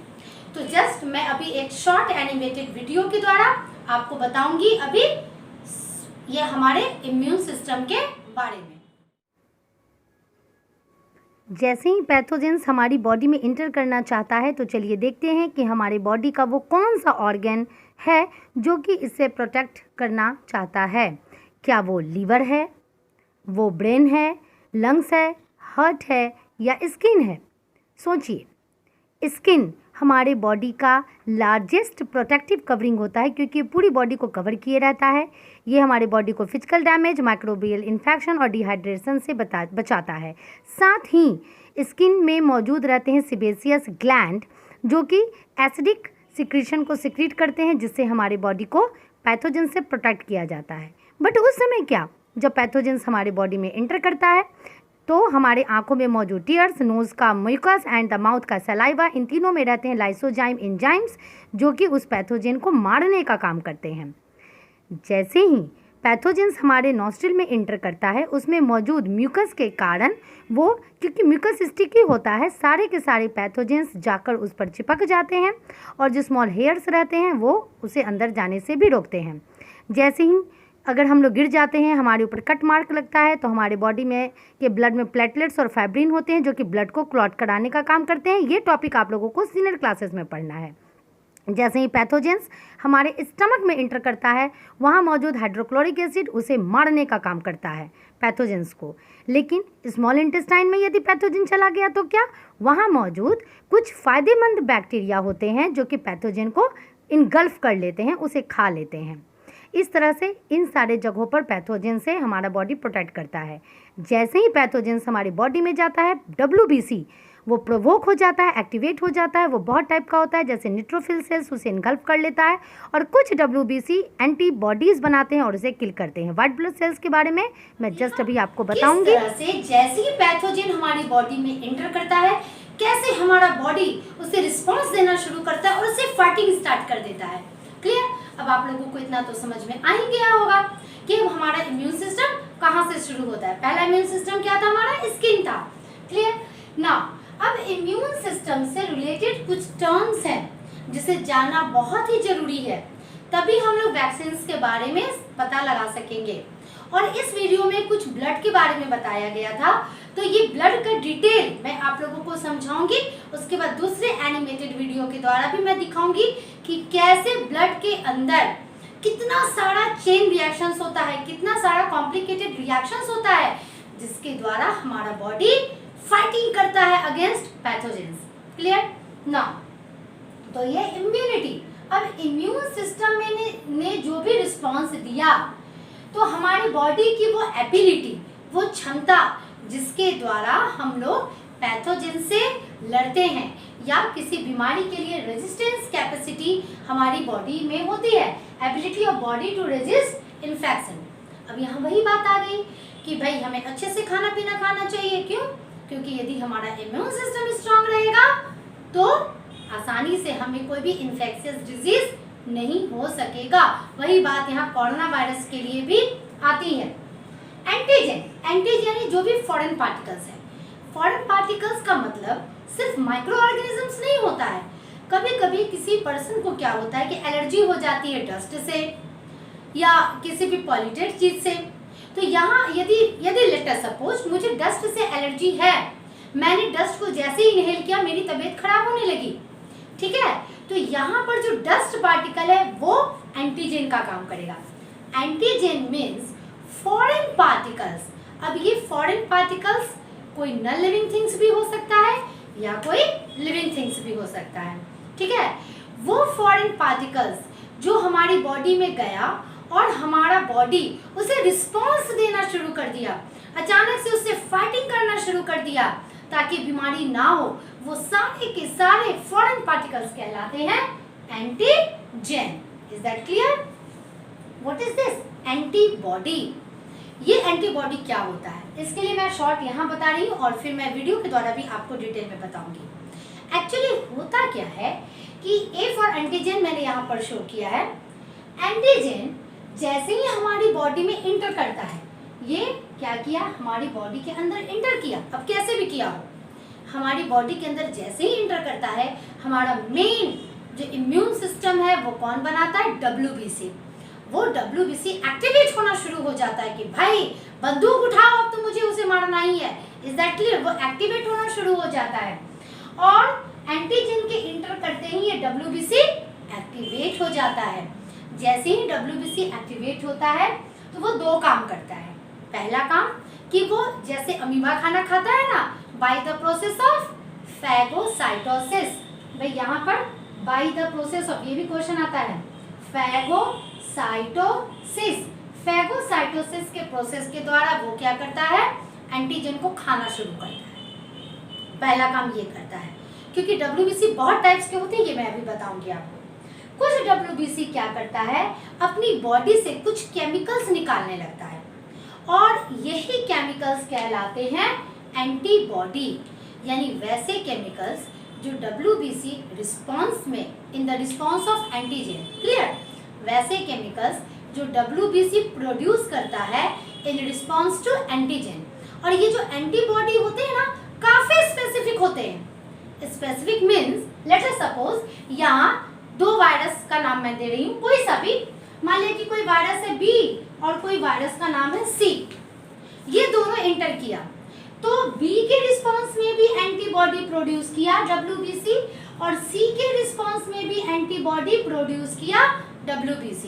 तो जस्ट मैं अभी एक शॉर्ट एनिमेटेड वीडियो के द्वारा आपको बताऊंगी अभी ये हमारे इम्यून सिस्टम के बारे में। जैसे ही पैथोजेंस हमारी बॉडी में इंटर करना चाहता है, तो चलिए देखते हैं कि हमारी बॉडी का वो कौन सा ऑर्गन है जो कि इससे प्रोटेक्ट करना चाहता है। क्या वो लीवर है, वो ब्रेन है, लंग्स है, हार्ट है या स्किन है? सोचिए। स्किन हमारे बॉडी का लार्जेस्ट प्रोटेक्टिव कवरिंग होता है क्योंकि पूरी बॉडी को कवर किए रहता है। ये हमारे बॉडी को फिजिकल डैमेज, माइक्रोबियल इन्फेक्शन और डिहाइड्रेशन से बचाता है। साथ ही स्किन में मौजूद रहते हैं सिबेसियस ग्लैंड जो कि एसिडिक सिक्रीशन को सिक्रीट करते हैं, जिससे हमारे बॉडी को पैथोजन से प्रोटेक्ट किया जाता है। बट उस समय क्या, जब पैथोजेंस हमारे बॉडी में एंटर करता है तो हमारे आंखों में मौजूद टीयर्स, नोज़ का म्यूकस एंड द माउथ का सलाइवा, इन तीनों में रहते हैं लाइसोजाइम एंजाइम्स जो कि उस पैथोजेन को मारने का काम करते हैं। जैसे ही पैथोजेंस हमारे नॉस्ट्रिल में एंटर करता है, उसमें मौजूद म्यूकस के कारण वो, क्योंकि म्यूकस स्टिकी होता है, सारे के सारे पैथोजेंस जाकर उस पर चिपक जाते हैं और जो स्मॉल हेयर्स रहते हैं वो उसे अंदर जाने से भी रोकते हैं। जैसे ही अगर हम लोग गिर जाते हैं, हमारे ऊपर कट मार्क लगता है, तो हमारे बॉडी में के ब्लड में प्लेटलेट्स और फाइब्रिन होते हैं जो कि ब्लड को क्लॉट कराने का काम करते हैं। ये टॉपिक आप लोगों को सीनियर क्लासेस में पढ़ना है। जैसे ही पैथोजेंस हमारे स्टमक में एंटर करता है, वहाँ मौजूद हाइड्रोक्लोरिक एसिड उसे मारने का काम करता है पैथोजेंस को। लेकिन स्मॉल इंटेस्टाइन में यदि पैथोजन चला गया तो क्या, वहाँ मौजूद कुछ फ़ायदेमंद बैक्टीरिया होते हैं जो कि पैथोजन को इनगल्फ कर लेते हैं, उसे खा लेते हैं। इस तरह से इन सारे जगहों पर पैथोजन से हमारा बॉडी प्रोटेक्ट करता है। जैसे ही पैथोजेंस हमारी बॉडी में जाता है, WBC वो प्रोवोक हो जाता है, एक्टिवेट हो जाता है। वो बहुत टाइप का होता है, जैसे न्यूट्रोफिल सेल्स उसे इनगल्फ कर लेता है और कुछ WBC एंटीबॉडीज़ बनाते हैं और उसे किल करते हैं। व्हाइट ब्लड सेल्स के बारे में मैं जस्ट अभी आपको बताऊंगी। किस तरह से जैसे ही पैथोजन हमारी बॉडी में एंटर करता है, कैसे हमारा बॉडी उसे रिस्पॉन्स देना शुरू करता है और उसे फाइटिंग स्टार्ट कर देता है। क्लियर? अब आप लोगों को इतना तो समझ में आ ही गया होगा कि हमारा इम्यून सिस्टम कहाँ से शुरू होता है। पहला इम्यून सिस्टम क्या था, हमारा स्किन था। क्लियर? नाउ अब इम्यून सिस्टम से रिलेटेड कुछ टर्म्स हैं जिसे जानना बहुत ही जरूरी है, तभी हम लोग वैक्सीन के बारे में पता लगा सकेंगे। और इस वीडियो में कुछ ब्लड के बारे में बताया गया था, तो ये ब्लड का डिटेल मैं आप लोगों को समझाऊंगी। उसके बाद दूसरे एनिमेटेड वीडियो के द्वारा भी मैं दिखाऊंगी कि कैसे ब्लड के अंदर कितना सारा चेन रिएक्शंस होता है, कितना सारा कॉम्प्लिकेटेड रिएक्शंस होता है, जिसके द्वारा हमारा बॉडी फाइटिंग करता है अगेंस्ट पैथोजेंस। क्लियर? नाउ तो ये इम्यूनिटी। अब इम्यून सिस्टम में ने जो भी रिस्पॉन्स दिया, तो हमारी बॉडी की वो एबिलिटी, वो क्षमता जिसके द्वारा हम लोग पैथोजेन से लड़ते हैं या किसी बीमारी के लिए रेजिस्टेंस कैपेसिटी हमारी बॉडी में होती है, ability of body to resist infection. अब यहाँ वही बात आ गई कि भाई हमें अच्छे से खाना पीना खाना चाहिए। क्यों? क्योंकि यदि हमारा इम्यून सिस्टम स्ट्रांग रहेगा तो आसानी से हमें कोई भी इन्फेक्शियस डिजीज नहीं हो सकेगा। वही बात यहाँ कोरोना वायरस के लिए भी आती है। एंटीजन, एंटीजन यानी जो भी फॉरेन पार्टिकल्स है। फॉरेन पार्टिकल्स का मतलब सिर्फ माइक्रो ऑर्गेनिजम्स नहीं होता है। कभी कभी किसी पर्सन को क्या होता है कि एलर्जी हो जाती है डस्ट से या किसी भी पॉल्यूटेड चीज से। तो यहाँ यदि लेट अस सपोज मुझे डस्ट से एलर्जी है, मैंने डस्ट को जैसे ही इनहेल किया मेरी तबीयत खराब होने लगी। ठीक है? तो यहाँ पर जो डस्ट पार्टिकल है वो एंटीजन का काम करेगा। Antigen means foreign particles. अब ये फॉरेन पार्टिकल्स कोई नॉन लिविंग थिंग्स भी हो सकता है या कोई लिविंग थिंग्स भी हो सकता है। ठीक है? वो फॉरेन पार्टिकल्स जो हमारी बॉडी में गया और हमारा बॉडी उसे रिस्पॉन्स देना शुरू कर दिया, अचानक से उससे फाइटिंग करना शुरू कर दिया ताकि बीमारी ना हो, वो सारे के सारे फॉरेन पार्टिकल्स कहलाते हैं antigen. Is that clear? What is this? Antibody. ये एंटीबॉडी क्या होता है, इसके लिए मैं शॉर्ट यहाँ बता रही हूँ और फिर मैं वीडियो के द्वारा भी आपको डिटेल में बताऊंगी। एक्चुअली होता क्या है कि ए फॉर एंटीजन मैंने यहाँ पर शो किया है। एंटीजन जैसे ही हमारी बॉडी में इंटर करता है, ये क्या किया, हमारी बॉडी के अंदर इंटर किया। अब कैसे भी किया हो, हमारी बॉडी के अंदर जैसे ही इंटर करता है, हमारा मेन जो इम्यून सिस्टम है वो कौन बनाता है, WBC। वो WBC एक्टिवेट होना शुरू हो जाता है कि भाई बंदूक उठाओ, अब तो मुझे उसे मारना ही है। Is that clear? वो एक्टिवेट होना शुरू हो जाता है और एंटीजन के इंटर करते ही ये WBC एक्टिवेट हो जाता है। जैसे ही WBC एक्टिवेट होता है तो वो दो काम करता है। पहला काम कि वो जैसे अमीबा खाना खाता है ना, bye the process of phagocytosis, भाई यहाँ पर बाय द प्रोसेस ऑफ, ये भी क्वेश्चन आता है, फैगोसाइटोसिस। फैगोसाइटोसिस के प्रोसेस के द्वारा वो क्या करता है, एंटीजन को खाना शुरू करता है। पहला काम ये करता है, क्योंकि WBC बहुत टाइप्स के होते हैं, ये मैं अभी बताऊंगी आपको। कुछ WBC क्या करता है, अपनी बॉडी से कुछ केमिकल्स निकालने लगता है और यही केमिकल्स कहलाते हैं एंटीबॉडी, यानी वैसे केमिकल्स जो WBC रिस्पॉन्स में, in the response of antigen, clear, वैसे केमिकल्स जो WBC प्रोड्यूस करता है इन रिस्पॉन्स टू एंटीजन। और ये जो एंटीबॉडी होते हैं ना, काफी स्पेसिफिक होते हैं। Specific means, let us suppose यहाँ 2 वायरस का नाम मैं दे रही हूँ, कोई सा भी, मान लिया कि कोई वायरस है B और कोई वायरस का नाम है C, ये दोनों एंटर किया तो B के रिस्पांस में भी एंटीबॉडी प्रोड्यूस किया WBC और C के रिस्पांस में भी एंटीबॉडी प्रोड्यूस किया WBC,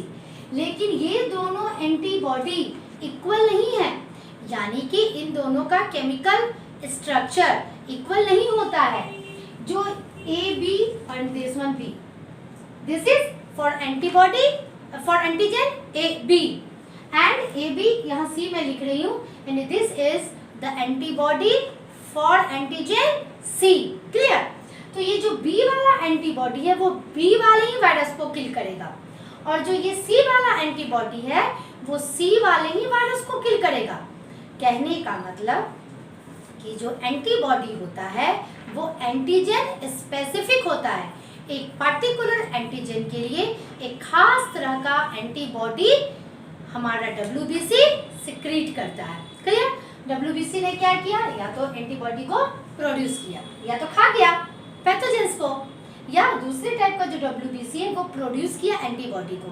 लेकिन ये दोनों एंटीबॉडी इक्वल नहीं है, यानी कि इन दोनों का केमिकल स्ट्रक्चर इक्वल नहीं होता है। जो AB and this one B, this is for antibody, for antigen AB and AB यहाँ C में लिख रही हूँ, and this is the antibody for antigen C, clear। तो ये जो B वाला एंटीबॉडी है वो B वाले ही वायरस को किल करेगा और जो ये C वाला एंटीबॉडी है वो C वाले ही वायरस को किल करेगा। कहने का मतलब कि जो एंटीबॉडी होता है वो एंटीजन स्पेसिफिक होता है, एक पार्टिकुलर एंटीजन के लिए एक खास तरह का एंटीबॉडी हमारा WBC सिक्रीट करता है, क्लियर। WBC ने क्या किया, या तो एंटीबॉडी को प्रोड्यूस किया या तो खा गया पैथोजेंस को, या दूसरे टाइप का जो WBC है वो प्रोड्यूस किया एंटीबॉडी को।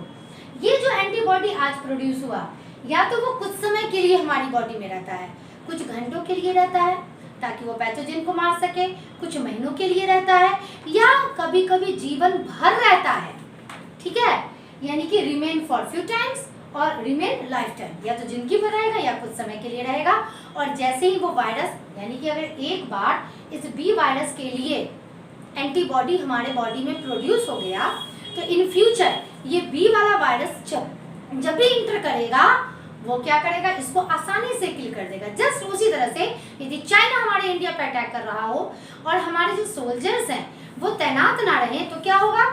ये जो एंटीबॉडी आज प्रोड्यूस हुआ, या तो वो कुछ समय के लिए हमारी बॉडी में रहता है, कुछ घंटों के लिए रहता है ताकि वो पैथोजन को मार सके, कुछ महीनों के लिए रहता है, या कभी कभी जीवन भर रहता है, ठीक है, यानी कि रिमेन फॉर फ्यू टाइम्स और रिमेन लाइफ टाइम, या तो जिंदगी भर रहेगा या कुछ समय के लिए रहेगा। और जैसे ही वो वायरस, यानी कि अगर एक बार इस B वायरस के लिए एंटीबॉडी हमारे बॉडी में प्रोड्यूस हो गया तो इन फ्यूचर ये B वाला वायरस जब भी इंटर करेगा वो क्या करेगा, इसको आसानी से किल कर देगा। जस्ट उसी तरह से यदि चाइना हमारे इंडिया पर अटैक कर रहा हो और हमारे जो सोल्जर्स हैं वो तैनात ना रहे तो क्या होगा,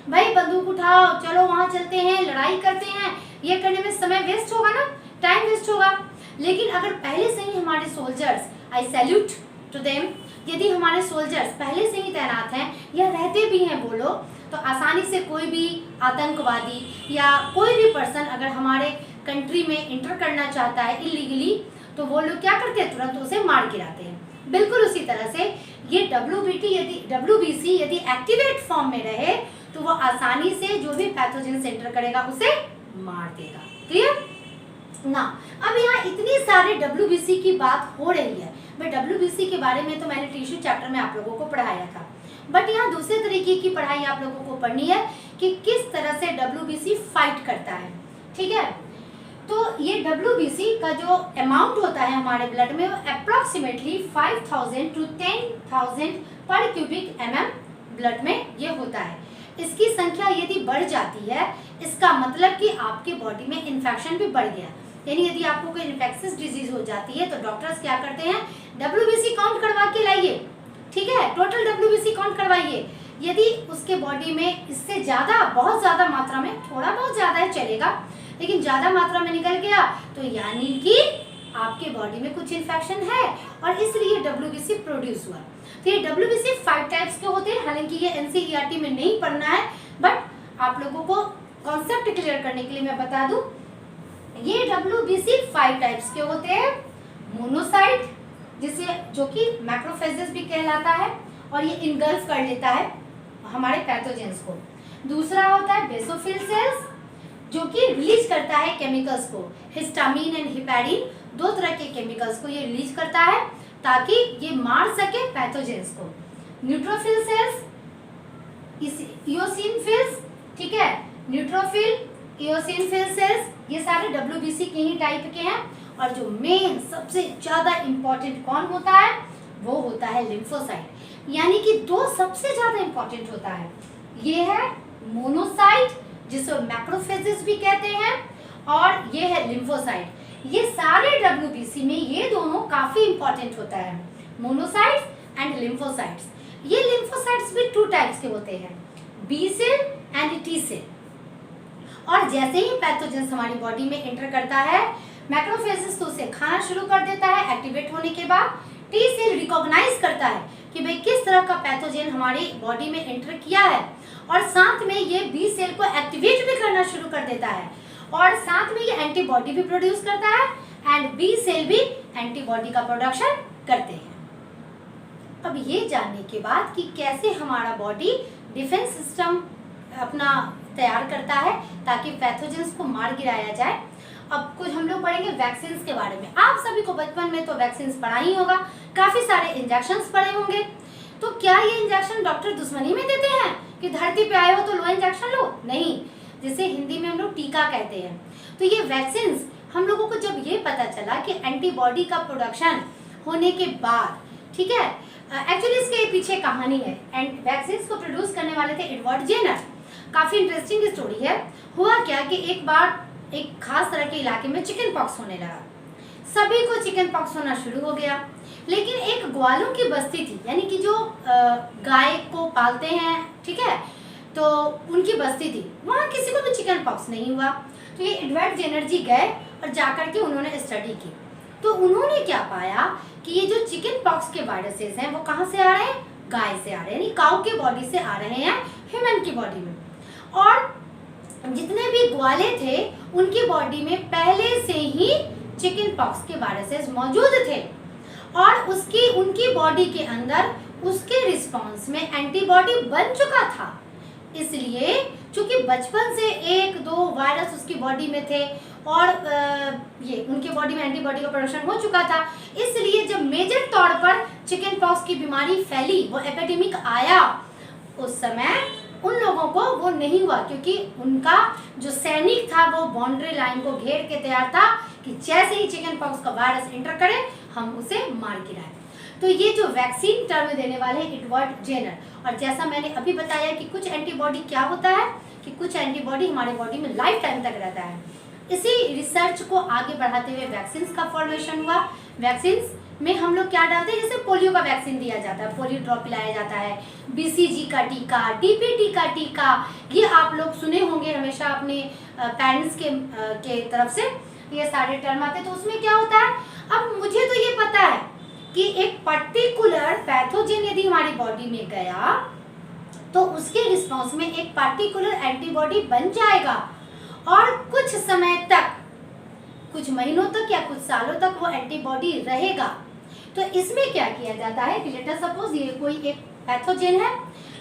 भाई बंदूक उठाओ, चलो वहां चलते हैं, लड़ाई करते हैं, ये करने में समय वेस्ट होगा ना, टाइम वेस्ट होगा। लेकिन अगर पहले से ही हमारे soldiers, I salute to them, यदि हमारे सोल्जर्स पहले से ही तैनात हैं या रहते भी हैं वो लोग, तो आसानी से कोई भी आतंकवादी या कोई भी पर्सन अगर हमारे कंट्री में इंटर करना चाहता है इलीगली तो वो लोग क्या करते हैं, तुरंत उसे मार गिराते हैं। बिल्कुल उसी तरह से ये WBC यदि एक्टिवेट फॉर्म में रहे तो वो आसानी से जो भी पैथोजन एंटर करेगा उसे मार देगा, क्लियर ना। अब यहाँ इतनी सारे WBC की बात हो रही है, बट WBC के बारे में तो मैंने टिश्यू चैप्टर में आप लोगों को पढ़ाया था, बट यहाँ दूसरे तरीके की पढ़ाई आप लोगों को पढ़नी है कि किस तरह से WBC फाइट करता है, ठीक है। तो ये WBC का जो अमाउंट होता है हमारे ब्लड में वो अप्रॉक्सीमेटली 5000 to 10,000 पर क्यूबिक mm ब्लड में ये होता है। इसकी संख्या यदि बढ़ जाती है इसका मतलब कि आपके बॉडी में इन्फेक्शन भी बढ़ गया, यानी यदि आपको कोई इन्फेक्शियस डिजीज हो जाती है तो डॉक्टर्स क्या करते हैं, WBC काउंट करवा के लाइए, ठीक है, टोटल WBC काउंट करवाइए। यदि उसके बॉडी में इससे ज़्यादा, बहुत ज़्यादा मात्रा में, थोड़ा बहुत ज़्यादा है चलेगा, लेकिन ज़्यादा मात्रा में निकल गया तो यानी कि आपके बॉडी में कुछ इन्फेक्शन है और इसलिए WBC प्रोड्यूस हुआ। तो ये WBC 5 टाइप्स के होते हैं, हालांकि ये NCERT में नहीं पढ़ना है, बट आप लोगों को कॉन्सेप्ट क्लियर करने के लिए मैं बता दूं, ये WBC 5 टाइप्स के होते हैं। मोनोसाइट, जिसे जो कि मैक्रोफेजेस भी कहलाता है और ये इनगल्फ कर लेता है हमारे पैथोजेंस को। दूसरा होता है बेसोफिल सेल्स, जो कि रिलीज करता है केमिकल्स को, हिस्टामिन एंड हिपैरिन, 2 तरह के केमिकल्स को ये रिलीज करता है ताकि ये मार सके पैथोजेंस को। न्यूट्रोफिल सेल्स, इओसिनोफिल्स, ठीक है, न्यूट्रोफिल, इओसिनोफिल सेल्स, ये सारे WBC के ही टाइप के हैं। और जो मेन सबसे ज्यादा इंपॉर्टेंट कौन होता है, वो होता है लिम्फोसाइट। यानी कि दो सबसे ज्यादा इंपॉर्टेंट होता है, ये है मोनोसाइट जिसे मैक्रोफेजेस भी कहते हैं, और ये है लिम्फोसाइट। ये सारे WBC में ये दोनों काफी इंपॉर्टेंट होता है, मोनोसाइट्स एंड लिम्फोसाइट्स। ये लिम्फोसाइट्स भी 2 टाइप्स के होते हैं, B cell and T cell. और जैसे ही पैथोजेंस हमारी बॉडी में एंटर करता है, मैक्रोफेजेस तो उसे खाना शुरू कर देता है एक्टिवेट होने के बाद। टी सेल रिकॉग्नाइज करता है कि भाई किस तरह का पैथोजेन हमारी बॉडी में एंटर किया है, और साथ में ये बी सेल को एक्टिवेट भी करना शुरू कर देता है, और साथ में ये एंटीबॉडी भी प्रोड्यूस करता है, एंड बी सेल भी एंटीबॉडी का प्रोडक्शन करते हैं। अब ये जानने के बाद कि कैसे हमारा बॉडी डिफेंस सिस्टम अपना तैयार करता है ताकि पैथोजेंस को मार गिराया जाए, अब कुछ हम लोग पढ़ेंगे वैक्सीन के बारे में। आप सभी को बचपन में तो वैक्सीन पढ़ा ही होगा, काफी सारे इंजेक्शंस पढ़े होंगे। तो क्या ये इंजेक्शन डॉक्टर दुश्मनी में देते हैं कि धरती पे आए हो तो लो इंजेक्शन लो? नहीं, जिसे हिंदी में हम लोग टीका कहते हैं। तो ये वैक्सीन हम लोगों को जब ये पता चला कि एंटीबॉडी का प्रोडक्शन होने के बाद, ठीक है, एक्चुअली इसके पीछे कहानी है। एंड वैक्सीन को प्रोड्यूस करने वाले थे एडवर्ड जेनर। काफी इंटरेस्टिंग स्टोरी है। हुआ क्या कि एक बार एक खास तरह के इलाके में चिकन पॉक्स होने लगा, सभी को चिकन पॉक्स होना शुरू हो गया। लेकिन एक ग्वालों की बस्ती थी, यानी कि जो गाय को पालते हैं, ठीक है, तो उनकी बस्ती थी, वहाँ किसी को भी चिकन पॉक्स नहीं हुआ। तो ये एडवर्ड जेनर जी गए और जाकर के उन्होंने स्टडी की, तो उन्होंने क्या पाया कि ये जो चिकन पॉक्स के वायरसेस हैं वो कहाँ से आ रहे हैं? गाय से आ रहे हैं, यानी काऊ के बॉडी से आ रहे हैं ह्यूमन की बॉडी में। और जितने भी ग्वाले थे उनकी बॉडी में पहले से ही चिकन पॉक्स के वायरसेस मौजूद थे, और उनकी बॉडी के अंदर उसके रिस्पांस में एंटीबॉडी बन चुका था। इसलिए चूंकि बचपन से 1-2 वायरस उसकी बॉडी में थे और ये उनके बॉडी में एंटीबॉडी का प्रोडक्शन हो चुका था, इसलिए जब मेजर तौर पर चिकन पॉक्स की बीमारी फैली, वो एपिडेमिक आया, उस समय उन लोगों को वो नहीं हुआ, क्योंकि उनका जो सैनिक था वो बाउंड्री लाइन को घेर के तैयार था कि जैसे ही चिकन पॉक्स का वायरस एंटर करे हम उसे मार गिराएं। तो ये जो वैक्सीन टर्म देने वाले एडवर्ड जेनर, और जैसा मैंने अभी बताया कि कुछ एंटीबॉडी क्या होता है कि कुछ एंटीबॉडी हमारे बॉडी में लाइफ टाइम तक रहता है। इसी रिसर्च को आगे बढ़ाते हुए वैक्सीन का फॉर्मेशन हुआ। वैक्सीन में हम लोग क्या डालते हैं, जैसे पोलियो का वैक्सीन दिया जाता है, पोलियो ड्रॉप पिलाया जाता है, BCG का टीका, DPT का टीका, ये आप लोग सुने होंगे हमेशा अपने पेरेंट्स के तरफ से ये सारे टर्म आते हैं। तो उसमें क्या होता है, अब मुझे तो ये पता है कि एक पर्टिकुलर पैथोजेन यदि हमारी बॉडी में गया तो उसके रिस्पॉन्स में एक पर्टिकुलर एंटीबॉडी बन जाएगा, और कुछ समय तक, कुछ महीनों तक या कुछ सालों तक वो एंटीबॉडी रहेगा। तो इसमें क्या किया जाता है कि लेटर सपोज ये कोई एक पैथोजेन है,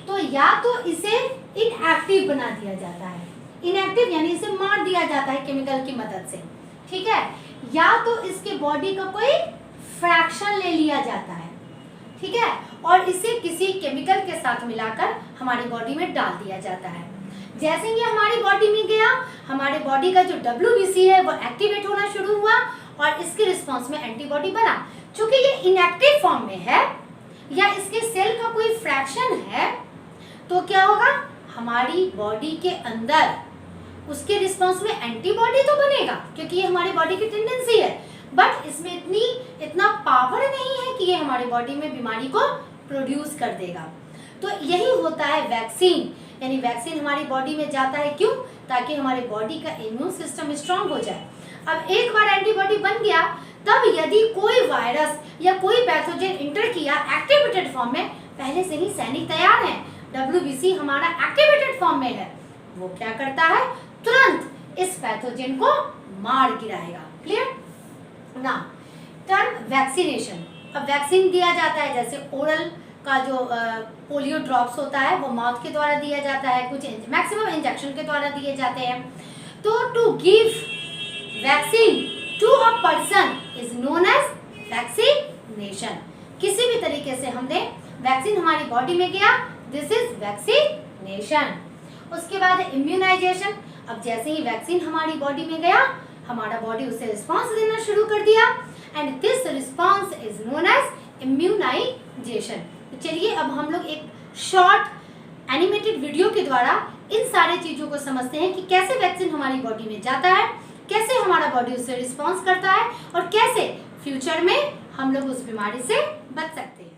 तो या तो इसे इनएक्टिव बना दिया जाता है, इनएक्टिव यानी इसे मार दिया जाता है केमिकल की मदद से, ठीक है, या तो इसके बॉडी का कोई फ्रैक्शन ले लिया जाता है, ठीक है, और इसे किसी केमिकल के साथ मिलाकर हमारी बॉडी में डाल दिया जाता है। जैसे ही हमारी बॉडी में गया, हमारे बॉडी का जो WBC है वो एक्टिवेट होना शुरू हुआ, और इसके रिस्पांस में एंटीबॉडी बना। चूंकि ये इनएक्टिव फॉर्म में है या इसके सेल का कोई फ्रैक्शन है, तो क्या होगा, हमारी बॉडी के अंदर उसके रिस्पांस में एंटीबॉडी तो बनेगा, क्योंकि ये हमारी बॉडी की टेंडेंसी है, बट इसमें इतना पावर नहीं है कि ये हमारी बॉडी में बीमारी को प्रोड्यूस कर देगा। तो यही होता है वैक्सीन, यानी वैक्सीन हमारी बॉडी में जाता है, क्यों? ताकि हमारे बॉडी का इम्यून सिस्टम स्ट्रांग हो जाए। अब एक बार एंटीबॉडी बन गया, तब यदि कोई वायरस या कोई पैथोजेन इंटर किया एक्टिवेटेड फॉर्म में, पहले से ही सैनिक तैयार है, WBC हमारा एक्टिवेटेड फॉर्म में है, वो क्या करता है, तुरंत इस पैथोजेन को मार गिराएगा। क्लियर ना? टर्म वैक्सीनेशन, अब वैक्सीन दिया जाता है, जैसे ओरल का जो पोलियो ड्रॉप्स होता है वो माउथ के द्वारा दिया जाता है, कुछ मैक्सिमम इंजेक्शन के द्वारा दिए जाते हैं। तो to give vaccine to a person is known as vaccination. किसी भी तरीके से हमने वैक्सीन हमारी बॉडी में गया, दिस इज वैक्सीनेशन। उसके बाद इम्यूनाइजेशन, अब जैसे ही वैक्सीन हमारी बॉडी में गया, हमारा बॉडी उसे रिस्पांस देना शुरू कर दिया, and this response is known as immunization. तो चलिए अब हम लोग एक शॉर्ट एनिमेटेड वीडियो के द्वारा इन सारे चीज़ों को समझते हैं कि कैसे वैक्सीन हमारी बॉडी में जाता है, कैसे हमारा बॉडी उससे रिस्पॉन्स करता है और कैसे फ्यूचर में हम लोग उस बीमारी से बच सकते हैं।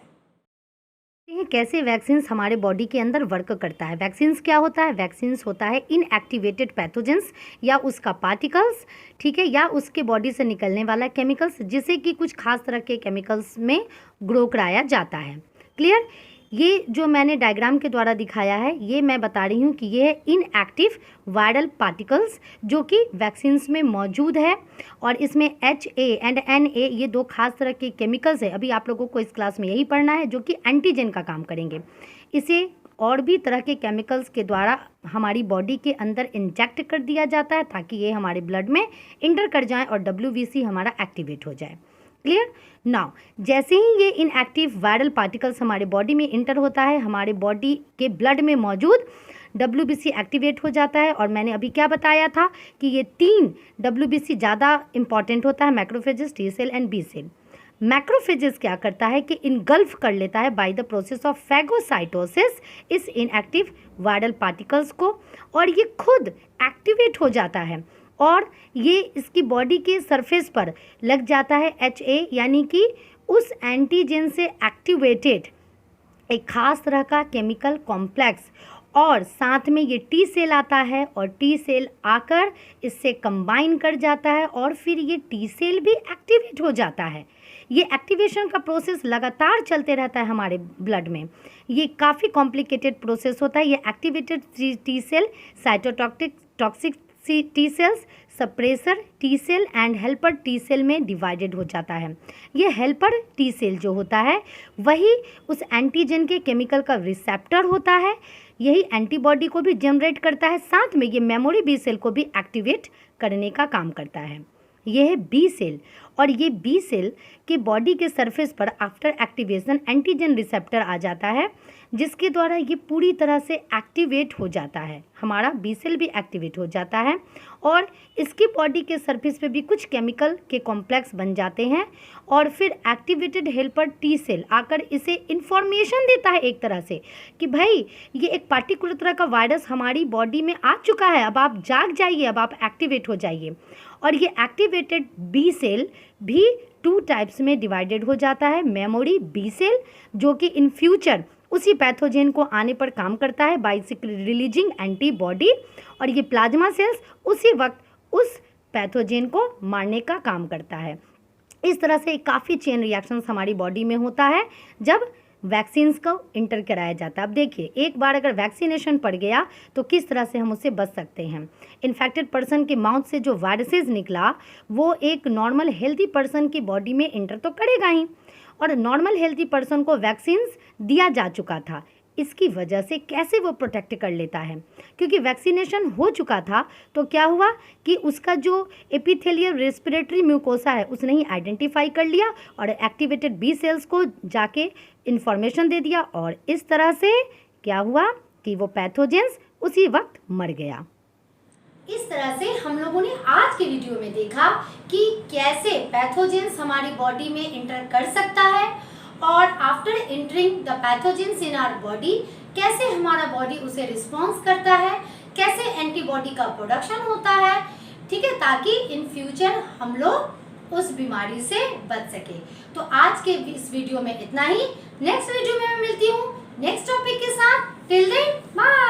कैसे वैक्सीन्स हमारे बॉडी के अंदर वर्क करता है। वैक्सीन्स क्या होता है? वैक्सीन्स होता है इनएक्टिवेटेड पैथोजेंस या उसका पार्टिकल्स, ठीक है, या उसके बॉडी से निकलने वाला केमिकल्स, जिसे कि कुछ खास तरह के केमिकल्स में ग्रो कराया जाता है। क्लियर? ये जो मैंने डायग्राम के द्वारा दिखाया है, ये मैं बता रही हूँ कि ये है इनएक्टिव वायरल पार्टिकल्स जो कि वैक्सीन्स में मौजूद है, और इसमें HA एंड NA ये दो खास तरह के केमिकल्स है। अभी आप लोगों को इस क्लास में यही पढ़ना है, जो कि एंटीजन का काम करेंगे। इसे और भी तरह के केमिकल्स के द्वारा हमारी बॉडी के अंदर इंजेक्ट कर दिया जाता है ताकि ये हमारे ब्लड में इंटर कर जाए और WBC हमारा एक्टिवेट हो जाए। क्लियर? नाउ जैसे ही ये इनएक्टिव वायरल पार्टिकल्स हमारे बॉडी में इंटर होता है, हमारे बॉडी के ब्लड में मौजूद WBC एक्टिवेट हो जाता है। और मैंने अभी क्या बताया था कि ये 3 WBC ज़्यादा इंपॉर्टेंट होता है, macrophages, T cell and B cell. Macrophages क्या करता है कि इनगल्फ कर लेता है by the process of phagocytosis इस इनएक्टिव वायरल पार्टिकल्स को, और ये खुद एक्टिवेट हो जाता है और ये इसकी बॉडी के सरफेस पर लग जाता है HA, यानी कि उस एंटीजन से एक्टिवेटेड एक खास तरह का केमिकल कॉम्प्लेक्स, और साथ में ये T सेल आता है और T सेल आकर इससे कंबाइन कर जाता है और फिर ये T सेल भी एक्टिवेट हो जाता है। ये एक्टिवेशन का प्रोसेस लगातार चलते रहता है हमारे ब्लड में। ये काफ़ी कॉम्प्लिकेटेड प्रोसेस होता है। ये activated T cell, cytotoxic T cells, suppressor T cell and helper T cell में डिवाइडेड हो जाता है। ये हेल्पर T सेल जो होता है वही उस एंटीजन के केमिकल का रिसेप्टर होता है, यही एंटीबॉडी को भी जनरेट करता है, साथ में ये मेमोरी B सेल को भी एक्टिवेट करने का काम करता है। ये है B सेल, और ये B सेल के बॉडी के सरफेस पर आफ्टर एक्टिवेशन एंटीजन रिसेप्टर आ जाता है, जिसके द्वारा ये पूरी तरह से एक्टिवेट हो जाता है। हमारा B सेल भी एक्टिवेट हो जाता है और इसकी बॉडी के सरफेस पे भी कुछ केमिकल के कॉम्प्लेक्स बन जाते हैं, और फिर एक्टिवेटेड हेल्पर T सेल आकर इसे इंफॉर्मेशन देता है एक तरह से कि भाई ये एक पार्टिकुलर तरह का वायरस हमारी बॉडी में आ चुका है, अब आप जाग जाइए, अब आप एक्टिवेट हो जाइए। और ये एक्टिवेटेड B सेल भी 2 टाइप्स में डिवाइडेड हो जाता है। मेमोरी B सेल जो कि इन फ्यूचर उसी पैथोजेन को आने पर काम करता है बाय रिलीजिंग एंटीबॉडी, और ये प्लाज्मा सेल्स उसी वक्त उस पैथोजेन को मारने का काम करता है। इस तरह से काफ़ी चेन रिएक्शंस हमारी बॉडी में होता है जब वैक्सीन्स को इंटर कराया जाता है। अब देखिए, एक बार अगर वैक्सीनेशन पड़ गया तो किस तरह से हम उससे बच सकते हैं। इन्फेक्टेड पर्सन के माउथ से जो वायरसेस निकला वो एक नॉर्मल हेल्दी पर्सन की बॉडी में इंटर तो करेगा ही, और नॉर्मल हेल्दी पर्सन को वैक्सीन्स दिया जा चुका था। इसकी वजह से कैसे वो प्रोटेक्ट कर लेता है, क्योंकि वैक्सीनेशन हो चुका था तो क्या हुआ कि उसका जो एपिथेलियल रेस्पिरेटरी म्यूकोसा है उसने ही आइडेंटिफाई कर लिया और एक्टिवेटेड B सेल्स को जाके इंफॉर्मेशन दे दिया, और इस तरह से क्या हुआ कि वो पैथोजेंस उसी वक्त मर गया। इस तरह से हम लोगों ने आज के वीडियो में देखा कि कैसे पैथोजेंस हमारी बॉडी में इंटर कर सकता है, और after entering the pathogens in our body कैसे हमारा बॉडी उसे रिस्पॉन्स करता है, कैसे एंटीबॉडी का प्रोडक्शन होता है, ठीक है, ताकि इन फ्यूचर हम लोग उस बीमारी से बच सके। तो आज के इस वीडियो में इतना ही। नेक्स्ट वीडियो में मैं मिलती हूँ नेक्स्ट टॉपिक के साथ। Till then bye.